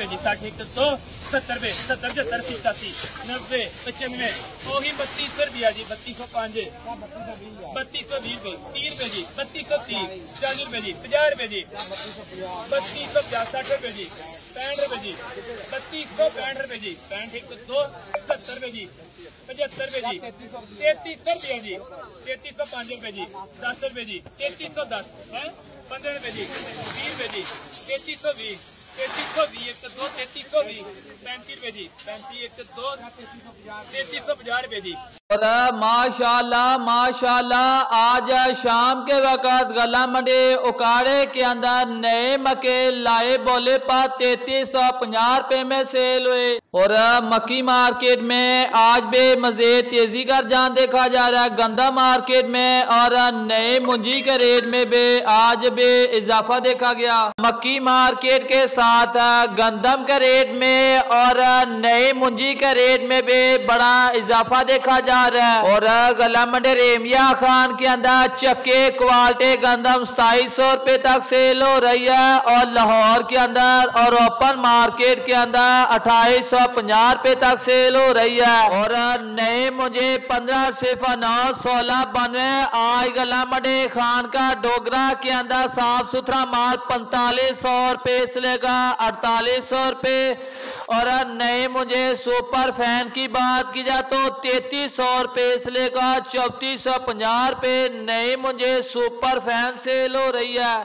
जी 60 एक तो 70 पे 70 75 85 90 95 ओही 3200 रुपया जी 3205 3220 रुपए 30 रुपए जी 3230 40 रुपए जी 50 रुपए जी 3250 60 रुपए जी 65 रुपए जी 3265 रुपए जी 65 एक तो 70 रुपए जी 75 रुपए जी 3300 रुपया जी 3305 रुपए जी 10 रुपए जी 3310 है 15 रुपए जी 20 रुपए जी 3320 3320 एक दो 3320 35 रुपए जी 35 एक दो 3350 रुपए जी। और माशाल्लाह माशाल्लाह आज शाम के वक़्त गला मंडी उकाड़े के अंदर नए मक्के लाए बोले पर 3350 रुपए में सेल हुए। और मक्की मार्केट में आज भी मज़ीद तेजी का रुझान देखा जा रहा है गंदा मार्केट में, और नए मुंजी के रेट में भी आज भी इजाफा देखा गया। मक्की मार्केट के साथ गंदम के रेट में और नए मुंजी के रेट में भी बड़ा इजाफा देखा जा रहा है। और गला मंडी रेमिया खान के अंदर चक्के क्वालिटी गंदम 2700 रुपए तक सेल हो रही है, और लाहौर के अंदर और ओपन मार्केट के अंदर 2850 रुपए तक सेल हो रही है। और नए मुझे 15 सिफर 9 16 92 आज गला मंडी खान का डोगरा के अंदर साफ सुथरा माल 4500 रुपए से लेगा 4800 रुपए। और नए मुझे सुपर फैन की बात की जाए तो 3300 रुपए से लेकर 3450 रुपए नए मुझे सुपर फैन सेल हो रही है।